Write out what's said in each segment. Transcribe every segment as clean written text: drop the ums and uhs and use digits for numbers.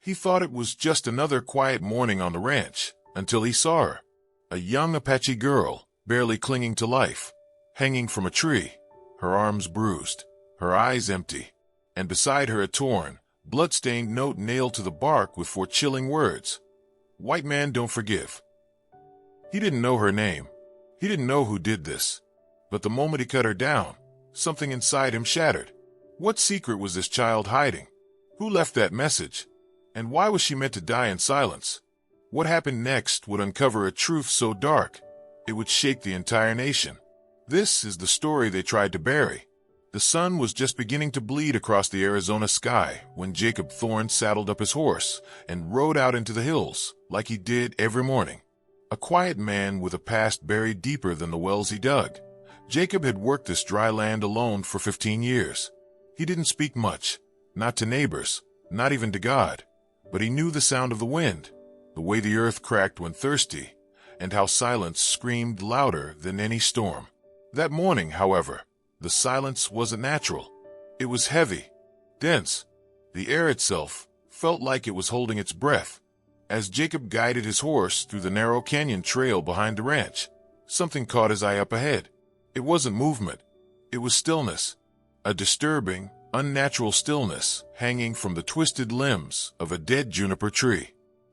He thought it was just another quiet morning on the ranch, until he saw her. A young Apache girl, barely clinging to life, hanging from a tree, her arms bruised, her eyes empty, and beside her a torn, bloodstained note nailed to the bark with 4 chilling words. "White man don't forgive." He didn't know her name. He didn't know who did this. But the moment he cut her down, something inside him shattered. What secret was this child hiding? Who left that message? And why was she meant to die in silence? What happened next would uncover a truth so dark, it would shake the entire nation. This is the story they tried to bury. The sun was just beginning to bleed across the Arizona sky when Jacob Thorne saddled up his horse and rode out into the hills like he did every morning. A quiet man with a past buried deeper than the wells he dug. Jacob had worked this dry land alone for 15 years. He didn't speak much, not to neighbors, not even to God, but he knew the sound of the wind, the way the earth cracked when thirsty, and how silence screamed louder than any storm. That morning, however, the silence wasn't natural. It was heavy, dense. The air itself felt like it was holding its breath. As Jacob guided his horse through the narrow canyon trail behind the ranch, something caught his eye up ahead. It wasn't movement. It was stillness. A disturbing, unnatural stillness hanging from the twisted limbs of a dead juniper tree.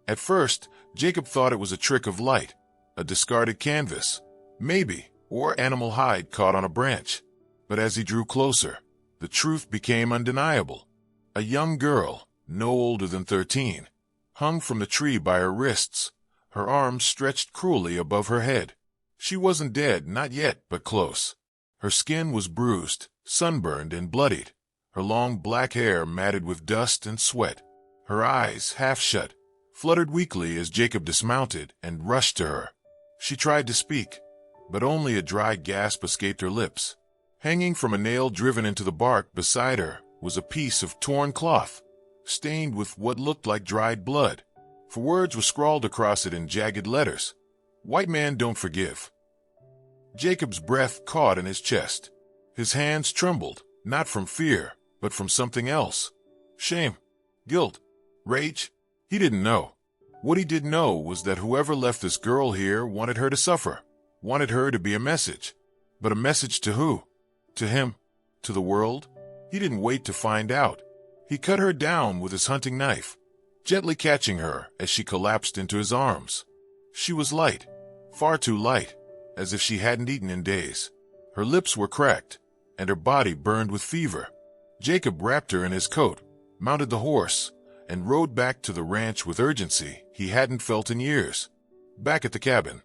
At first, Jacob thought it was a trick of light, a discarded canvas, maybe, or animal hide caught on a branch. But as he drew closer, the truth became undeniable. A young girl, no older than 13, hung from the tree by her wrists, her arms stretched cruelly above her head. She wasn't dead, not yet, but close. Her skin was bruised, sunburned, and bloodied, her long black hair matted with dust and sweat. Her eyes, half shut, fluttered weakly as Jacob dismounted and rushed to her. She tried to speak, but only a dry gasp escaped her lips. Hanging from a nail driven into the bark beside her was a piece of torn cloth, stained with what looked like dried blood. For words were scrawled across it in jagged letters. "White man don't forgive." Jacob's breath caught in his chest. His hands trembled, not from fear, but from something else. Shame, guilt, rage. He didn't know. What he did know was that whoever left this girl here wanted her to suffer, wanted her to be a message. But a message to who? To him? To the world? He didn't wait to find out. He cut her down with his hunting knife, gently catching her as she collapsed into his arms. She was light, far too light, as if she hadn't eaten in days. Her lips were cracked, and her body burned with fever. Jacob wrapped her in his coat, mounted the horse, and rode back to the ranch with urgency he hadn't felt in years. Back at the cabin,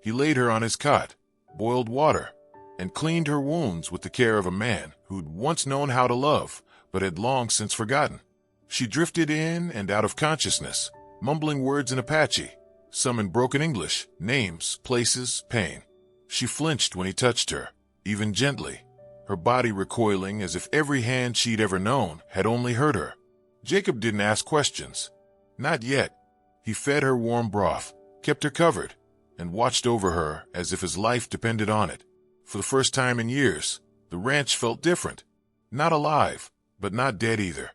he laid her on his cot, boiled water, and cleaned her wounds with the care of a man who'd once known how to love, but had long since forgotten. She drifted in and out of consciousness, mumbling words in Apache, some in broken English, names, places, pain. She flinched when he touched her, even gently, her body recoiling as if every hand she'd ever known had only hurt her. Jacob didn't ask questions. Not yet. He fed her warm broth, kept her covered, and watched over her as if his life depended on it. For the first time in years, the ranch felt different. Not alive, but not dead either.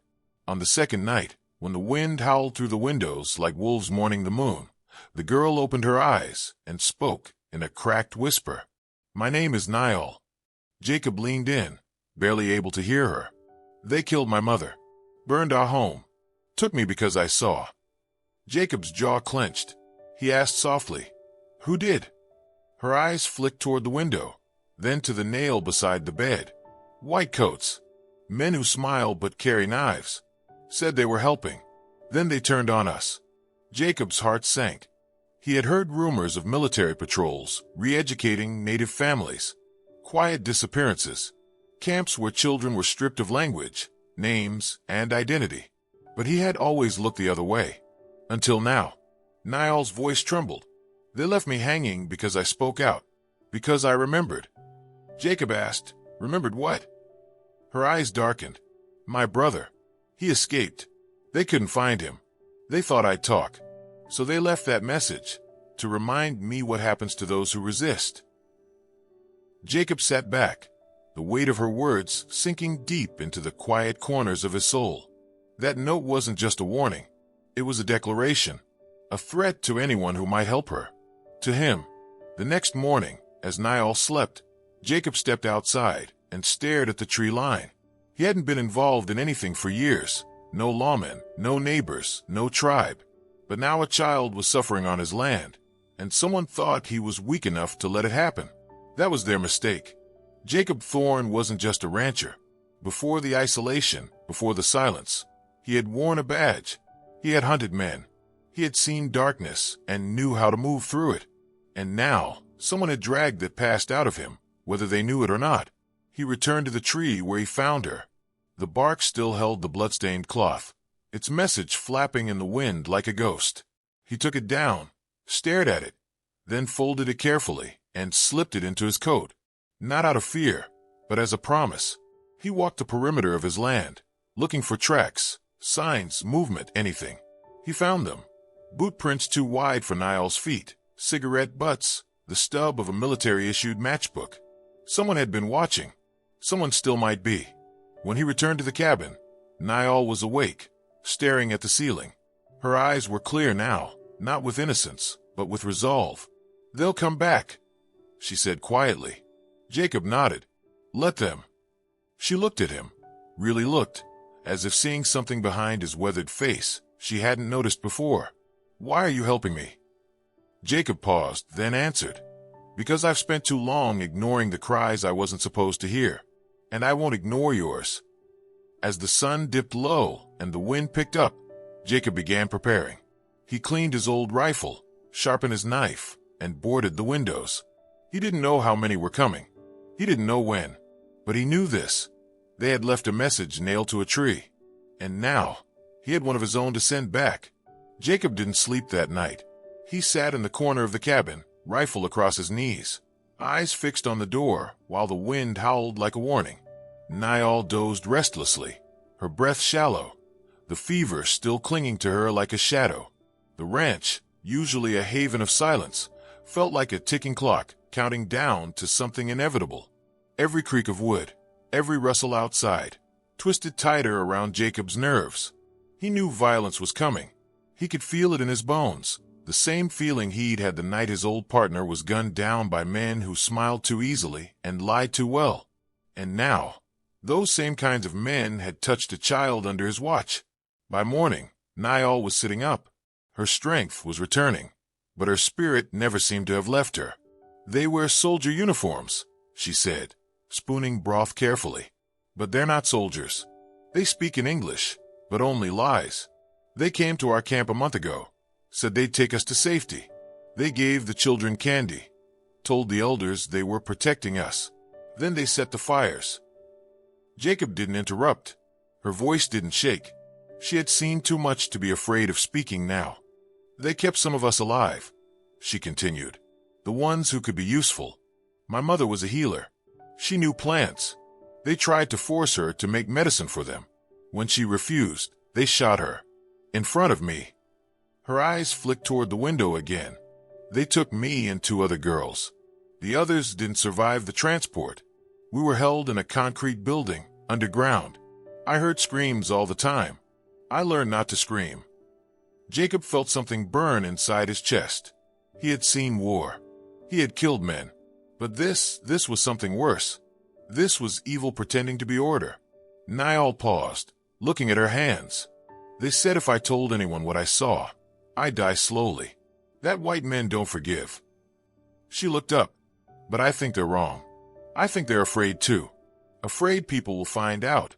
On the second night, when the wind howled through the windows like wolves mourning the moon, the girl opened her eyes and spoke in a cracked whisper. "My name is Niall." Jacob leaned in, barely able to hear her. "They killed my mother, burned our home, took me because I saw." Jacob's jaw clenched. He asked softly, "Who did?" Her eyes flicked toward the window, then to the nail beside the bed. "White coats. Men who smile but carry knives. Said they were helping. Then they turned on us." Jacob's heart sank. He had heard rumors of military patrols, re-educating native families, quiet disappearances, camps where children were stripped of language, names, and identity. But he had always looked the other way. Until now. Niall's voice trembled. "They left me hanging because I spoke out. Because I remembered." Jacob asked, "Remembered what?" Her eyes darkened. "My brother. He escaped. They couldn't find him. They thought I'd talk. So they left that message, to remind me what happens to those who resist." Jacob sat back, the weight of her words sinking deep into the quiet corners of his soul. That note wasn't just a warning. It was a declaration, a threat to anyone who might help her. To him. The next morning, as Niall slept, Jacob stepped outside and stared at the tree line. He hadn't been involved in anything for years. No lawmen, no neighbors, no tribe. But now a child was suffering on his land, and someone thought he was weak enough to let it happen. That was their mistake. Jacob Thorne wasn't just a rancher. Before the isolation, before the silence, he had worn a badge. He had hunted men. He had seen darkness and knew how to move through it. And now, someone had dragged that past out of him, whether they knew it or not. He returned to the tree where he found her. The bark still held the bloodstained cloth, its message flapping in the wind like a ghost. He took it down, stared at it, then folded it carefully and slipped it into his coat. Not out of fear, but as a promise. He walked the perimeter of his land, looking for tracks, signs, movement, anything. He found them. Boot prints too wide for Niall's feet, cigarette butts, the stub of a military-issued matchbook. Someone had been watching. Someone still might be. When he returned to the cabin, Niall was awake, staring at the ceiling. Her eyes were clear now, not with innocence, but with resolve. "They'll come back," she said quietly. Jacob nodded. "Let them." She looked at him, really looked, as if seeing something behind his weathered face she hadn't noticed before. "Why are you helping me?" Jacob paused, then answered, "Because I've spent too long ignoring the cries I wasn't supposed to hear, and I won't ignore yours." As the sun dipped low and the wind picked up, Jacob began preparing. He cleaned his old rifle, sharpened his knife, and boarded the windows. He didn't know how many were coming. He didn't know when. But he knew this. They had left a message nailed to a tree. And now, he had one of his own to send back. Jacob didn't sleep that night. He sat in the corner of the cabin, rifle across his knees, eyes fixed on the door while the wind howled like a warning. Niall dozed restlessly, her breath shallow, the fever still clinging to her like a shadow. The ranch, usually a haven of silence, felt like a ticking clock counting down to something inevitable. Every creak of wood, every rustle outside, twisted tighter around Jacob's nerves. He knew violence was coming. He could feel it in his bones, the same feeling he'd had the night his old partner was gunned down by men who smiled too easily and lied too well. And now, those same kinds of men had touched a child under his watch. By morning, Niall was sitting up. Her strength was returning, but her spirit never seemed to have left her. "They wear soldier uniforms," she said, spooning broth carefully. "But they're not soldiers. They speak in English, but only lies. They came to our camp a month ago, said they'd take us to safety. They gave the children candy, told the elders they were protecting us. Then they set the fires." Jacob didn't interrupt. Her voice didn't shake. She had seen too much to be afraid of speaking now. "They kept some of us alive," she continued. "The ones who could be useful. My mother was a healer. She knew plants. They tried to force her to make medicine for them. When she refused, they shot her. In front of me." Her eyes flicked toward the window again. "They took me and 2 other girls. The others didn't survive the transport. We were held in a concrete building, underground. I heard screams all the time. I learned not to scream." Jacob felt something burn inside his chest. He had seen war. He had killed men. But this was something worse. This was evil pretending to be order. Niall paused, looking at her hands. "They said if I told anyone what I saw, I'd die slowly. That white men don't forgive." She looked up. "But I think they're wrong. I think they're afraid too. Afraid people will find out."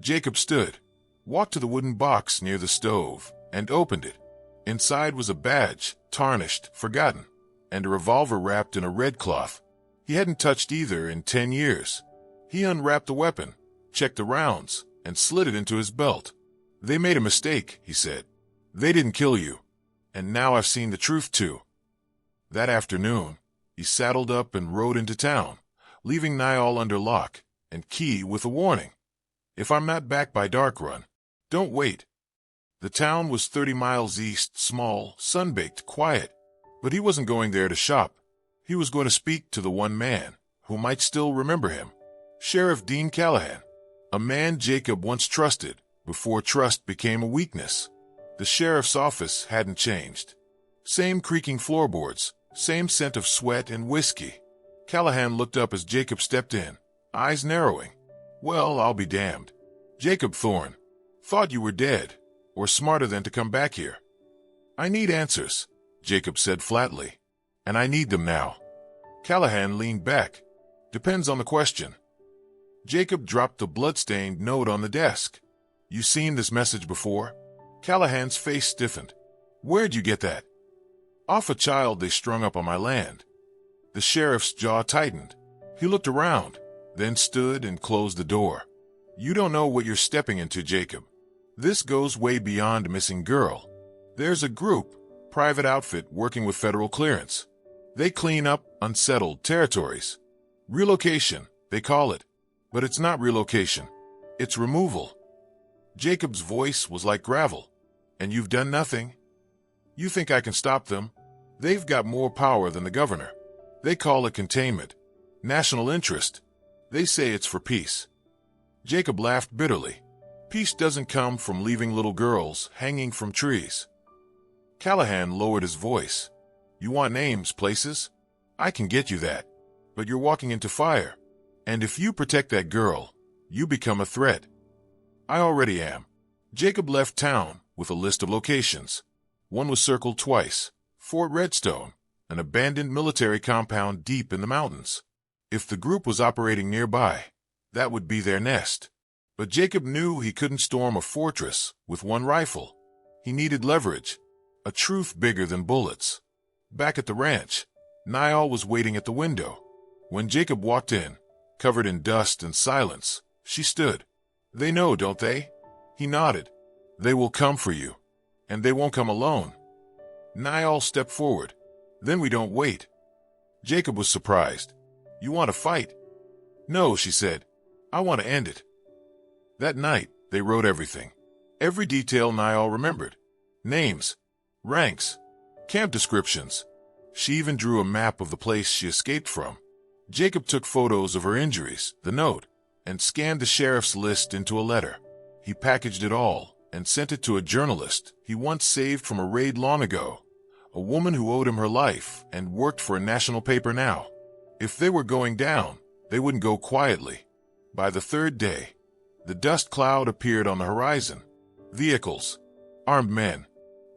Jacob stood, walked to the wooden box near the stove, and opened it. Inside was a badge, tarnished, forgotten, and a revolver wrapped in a red cloth. He hadn't touched either in 10 years. He unwrapped the weapon, checked the rounds, and slid it into his belt. "They made a mistake," he said. "They didn't kill you. And now I've seen the truth too." That afternoon, he saddled up and rode into town, leaving Niall under lock and key with a warning. "If I'm not back by dark run, don't wait." The town was 30 miles east, small, sun-baked, quiet. But he wasn't going there to shop. He was going to speak to the one man who might still remember him. Sheriff Dean Callahan, a man Jacob once trusted before trust became a weakness. The sheriff's office hadn't changed. Same creaking floorboards, same scent of sweat and whiskey. Callahan looked up as Jacob stepped in, eyes narrowing. Well, I'll be damned. Jacob Thorne. Thought you were dead, or smarter than to come back here. I need answers, Jacob said flatly. And I need them now. Callahan leaned back. Depends on the question. Jacob dropped the bloodstained note on the desk. You seen this message before? Callahan's face stiffened. Where'd you get that? Off a child they strung up on my land. The sheriff's jaw tightened. He looked around, then stood and closed the door. You don't know what you're stepping into, Jacob. This goes way beyond missing girl. There's a group, private outfit working with federal clearance. They clean up unsettled territories. Relocation, they call it. But it's not relocation. It's removal. Jacob's voice was like gravel. And you've done nothing? You think I can stop them? They've got more power than the governor. They call it containment. National interest. They say it's for peace. Jacob laughed bitterly. Peace doesn't come from leaving little girls hanging from trees. Callahan lowered his voice. You want names, places? I can get you that. But you're walking into fire. And if you protect that girl, you become a threat. I already am. Jacob left town with a list of locations. One was circled twice. Fort Redstone, an abandoned military compound deep in the mountains. If the group was operating nearby, that would be their nest. But Jacob knew he couldn't storm a fortress with one rifle. He needed leverage, a truth bigger than bullets. Back at the ranch, Niall was waiting at the window. When Jacob walked in, covered in dust and silence, she stood. They know, don't they? He nodded. They will come for you. And they won't come alone. Niall stepped forward. Then we don't wait. Jacob was surprised. You want to fight? No, she said. I want to end it. That night, they wrote everything. Every detail Niall remembered. Names, ranks, camp descriptions. She even drew a map of the place she escaped from. Jacob took photos of her injuries, the note, and scanned the sheriff's list into a letter. He packaged it all and sent it to a journalist he once saved from a raid long ago, a woman who owed him her life and worked for a national paper now. If they were going down, they wouldn't go quietly. By the third day, the dust cloud appeared on the horizon. Vehicles, armed men.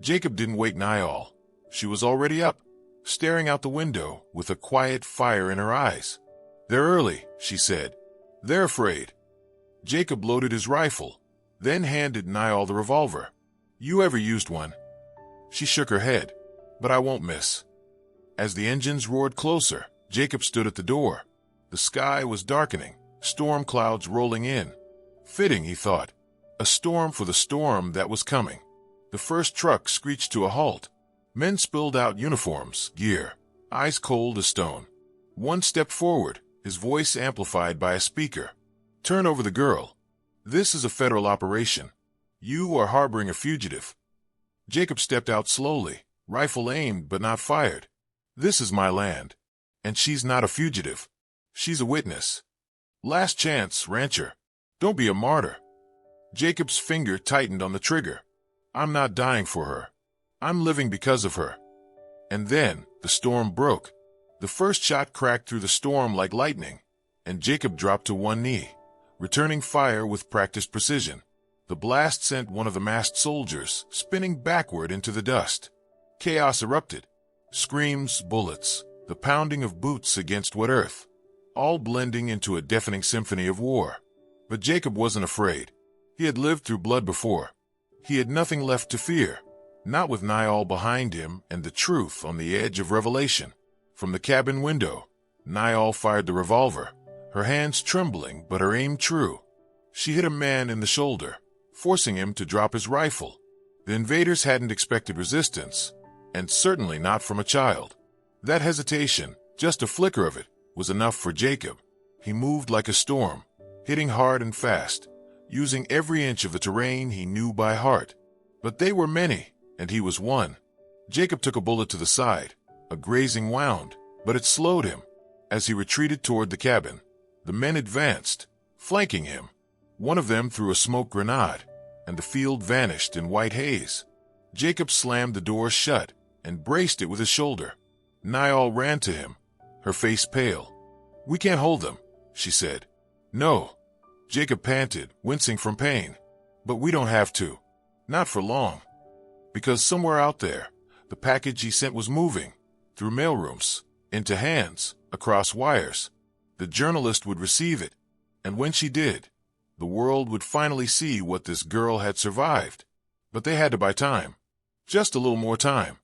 Jacob didn't wake Niall. She was already up, staring out the window with a quiet fire in her eyes. They're early, she said. They're afraid. Jacob loaded his rifle, then handed Niall the revolver. You ever used one? She shook her head. But I won't miss. As the engines roared closer, Jacob stood at the door. The sky was darkening, storm clouds rolling in. Fitting, he thought. A storm for the storm that was coming. The first truck screeched to a halt. Men spilled out uniforms, gear, eyes cold as stone. One stepped forward, his voice amplified by a speaker. Turn over the girl. This is a federal operation. You are harboring a fugitive. Jacob stepped out slowly, rifle aimed but not fired. This is my land. And she's not a fugitive. She's a witness. Last chance, rancher. Don't be a martyr. Jacob's finger tightened on the trigger. I'm not dying for her. I'm living because of her. And then the storm broke. The first shot cracked through the storm like lightning, and Jacob dropped to one knee, returning fire with practiced precision. The blast sent one of the masked soldiers spinning backward into the dust. Chaos erupted. Screams, bullets, the pounding of boots against wet earth, all blending into a deafening symphony of war. But Jacob wasn't afraid. He had lived through blood before. He had nothing left to fear, not with Niall behind him and the truth on the edge of revelation. From the cabin window, Niall fired the revolver, her hands trembling but her aim true. She hit a man in the shoulder, forcing him to drop his rifle. The invaders hadn't expected resistance, and certainly not from a child. That hesitation, just a flicker of it, was enough for Jacob. He moved like a storm, hitting hard and fast, using every inch of the terrain he knew by heart. But they were many, and he was one. Jacob took a bullet to the side, a grazing wound, but it slowed him. As he retreated toward the cabin, the men advanced, flanking him. One of them threw a smoke grenade, and the field vanished in white haze. Jacob slammed the door shut and braced it with his shoulder. Niall ran to him, her face pale. "We can't hold them," she said. "No," Jacob panted, wincing from pain. "But we don't have to. Not for long. Because somewhere out there, the package he sent was moving, through mailrooms, into hands, across wires. The journalist would receive it, and when she did, the world would finally see what this girl had survived. But they had to buy time. Just a little more time."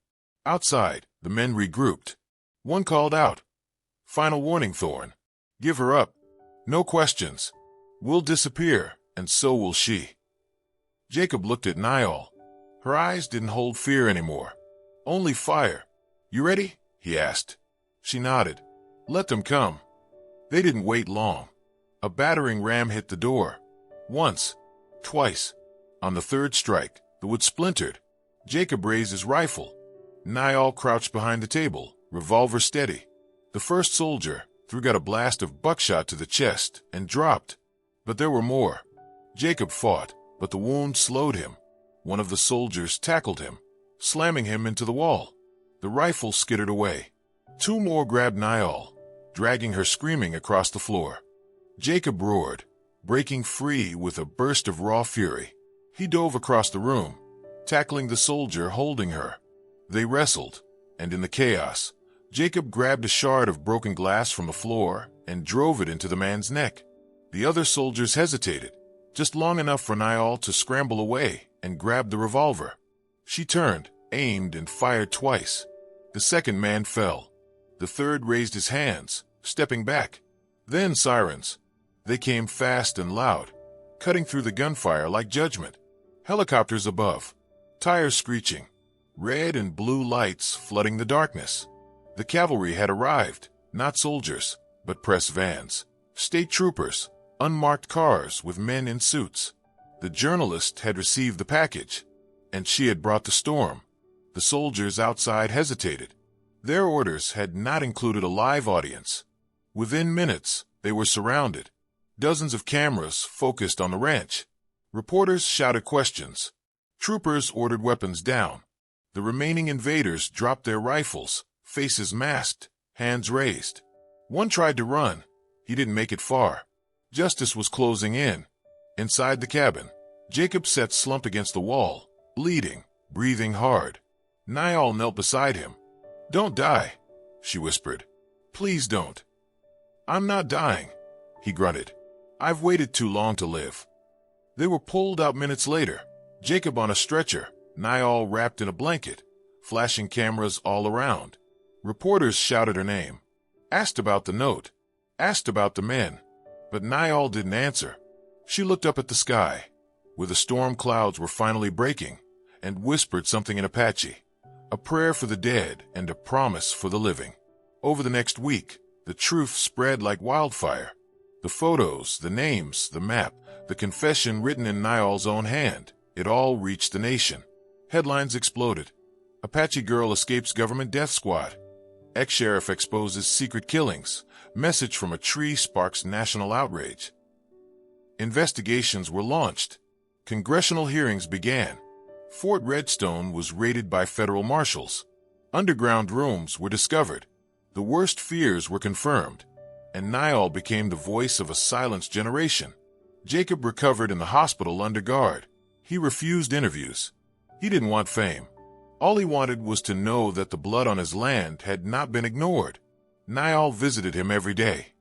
Outside, the men regrouped. One called out, "Final warning, Thorne. Give her up. No questions. We'll disappear, and so will she." Jacob looked at Niall. Her eyes didn't hold fear anymore. Only fire. "You ready?" he asked. She nodded. "Let them come." They didn't wait long. A battering ram hit the door. Once. Twice. On the third strike, the wood splintered. Jacob raised his rifle. Niall crouched behind the table, revolver steady. The first soldier got a blast of buckshot to the chest and dropped. But there were more. Jacob fought, but the wound slowed him. One of the soldiers tackled him, slamming him into the wall. The rifle skittered away. Two more grabbed Niall, dragging her screaming across the floor. Jacob roared, breaking free with a burst of raw fury. He dove across the room, tackling the soldier holding her. They wrestled, and in the chaos, Jacob grabbed a shard of broken glass from the floor and drove it into the man's neck. The other soldiers hesitated, just long enough for Niall to scramble away and grab the revolver. She turned, aimed, and fired twice. The second man fell. The third raised his hands, stepping back. Then sirens. They came fast and loud, cutting through the gunfire like judgment. Helicopters above, tires screeching, red and blue lights flooding the darkness. The cavalry had arrived, not soldiers, but press vans, state troopers, unmarked cars with men in suits. The journalist had received the package, and she had brought the storm. The soldiers outside hesitated. Their orders had not included a live audience. Within minutes, they were surrounded. Dozens of cameras focused on the ranch. Reporters shouted questions. Troopers ordered weapons down. The remaining invaders dropped their rifles, faces masked, hands raised. One tried to run. He didn't make it far. Justice was closing in. Inside the cabin, Jacob sat slumped against the wall, bleeding, breathing hard. Niall knelt beside him. "Don't die," she whispered. "Please don't." "I'm not dying," he grunted. "I've waited too long to live." They were pulled out minutes later, Jacob on a stretcher, Niall wrapped in a blanket, flashing cameras all around. Reporters shouted her name, asked about the note, asked about the men, but Niall didn't answer. She looked up at the sky, where the storm clouds were finally breaking, and whispered something in Apache, a prayer for the dead and a promise for the living. Over the next week, the truth spread like wildfire. The photos, the names, the map, the confession written in Niall's own hand, it all reached the nation. Headlines exploded. Apache girl escapes government death squad. Ex-sheriff exposes secret killings. Message from a tree sparks national outrage. Investigations were launched. Congressional hearings began. Fort Redstone was raided by federal marshals. Underground rooms were discovered. The worst fears were confirmed, and Niall became the voice of a silenced generation. Jacob recovered in the hospital under guard. He refused interviews. He didn't want fame. All he wanted was to know that the blood on his land had not been ignored. Niall visited him every day.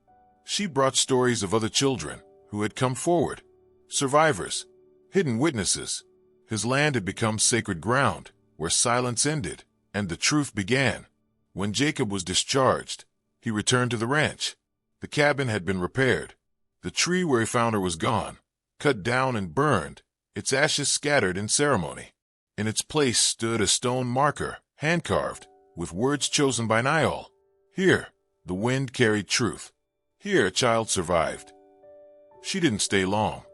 She brought stories of other children who had come forward, survivors, hidden witnesses. His land had become sacred ground, where silence ended and the truth began. When Jacob was discharged, he returned to the ranch. The cabin had been repaired. The tree where he found her was gone, cut down and burned, its ashes scattered in ceremony. In its place stood a stone marker, hand-carved, with words chosen by Niall. Here, the wind carried truth. Here, a child survived. She didn't stay long.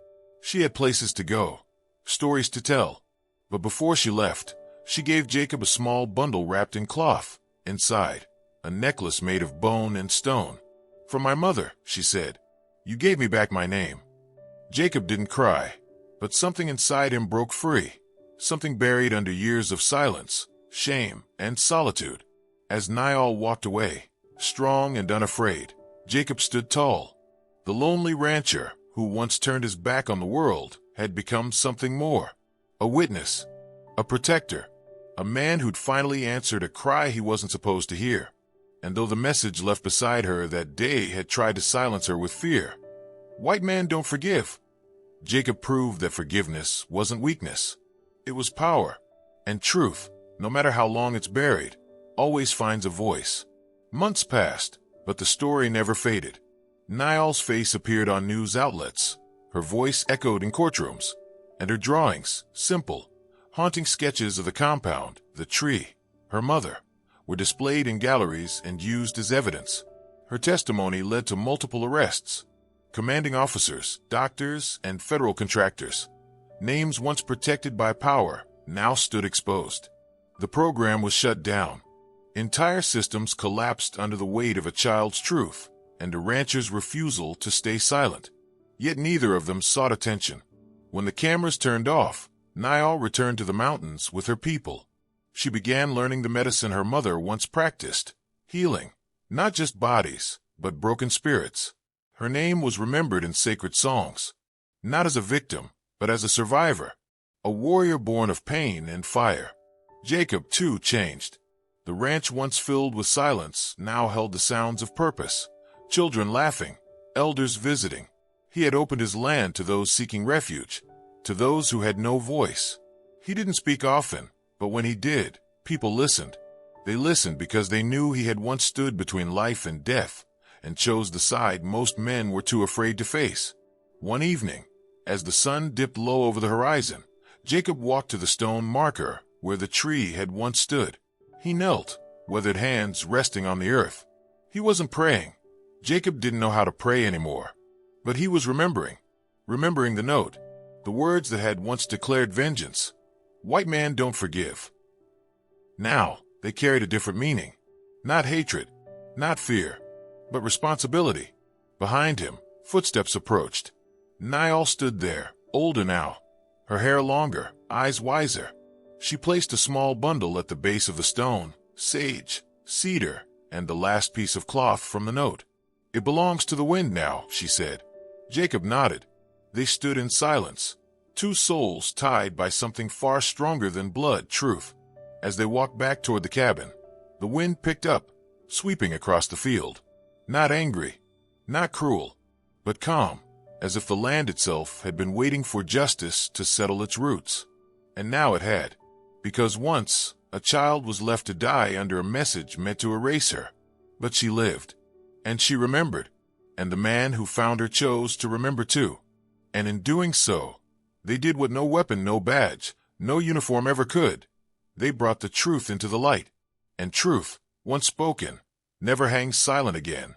She had places to go, stories to tell. But before she left, she gave Jacob a small bundle wrapped in cloth. Inside, a necklace made of bone and stone. "For my mother," she said. "You gave me back my name." Jacob didn't cry, but something inside him broke free. something buried under years of silence, shame, and solitude. As Niall walked away, strong and unafraid, Jacob stood tall. The lonely rancher, who once turned his back on the world, had become something more. A witness, a protector, a man who'd finally answered a cry he wasn't supposed to hear. And though the message left beside her that day had tried to silence her with fear, "White man don't forgive," Jacob proved that forgiveness wasn't weakness. It was power. And truth, no matter how long it's buried, always finds a voice. Months passed, but the story never faded. Niall's face appeared on news outlets, her voice echoed in courtrooms, and her drawings, simple, haunting sketches of the compound, the tree, her mother, were displayed in galleries and used as evidence. Her testimony led to multiple arrests. Commanding officers, doctors, and federal contractors, names once protected by power, now stood exposed. The program was shut down. Entire systems collapsed under the weight of a child's truth and a rancher's refusal to stay silent. Yet neither of them sought attention. When the cameras turned off, Niall returned to the mountains with her people. She began learning the medicine her mother once practiced, healing, not just bodies, but broken spirits. Her name was remembered in sacred songs, not as a victim, but as a survivor, a warrior born of pain and fire. Jacob, too, changed. The ranch once filled with silence now held the sounds of purpose, children laughing, elders visiting. He had opened his land to those seeking refuge, to those who had no voice. He didn't speak often, but when he did, people listened. They listened because they knew he had once stood between life and death, and chose the side most men were too afraid to face. One evening, as the sun dipped low over the horizon, Jacob walked to the stone marker where the tree had once stood. He knelt, withered hands resting on the earth. He wasn't praying. Jacob didn't know how to pray anymore. But he was remembering the note, the words that had once declared vengeance. "White man don't forgive." Now, they carried a different meaning. Not hatred, not fear, but responsibility. Behind him, footsteps approached. Niall stood there, older now, her hair longer, eyes wiser. She placed a small bundle at the base of the stone, sage, cedar, and the last piece of cloth from the note. "It belongs to the wind now," she said. Jacob nodded. They stood in silence, two souls tied by something far stronger than blood, truth. As they walked back toward the cabin, the wind picked up, sweeping across the field. Not angry, not cruel, but calm, as if the land itself had been waiting for justice to settle its roots. And now it had, because once a child was left to die under a message meant to erase her. But she lived, and she remembered, and the man who found her chose to remember too. And in doing so, they did what no weapon, no badge, no uniform ever could. They brought the truth into the light. And truth, once spoken, never hangs silent again.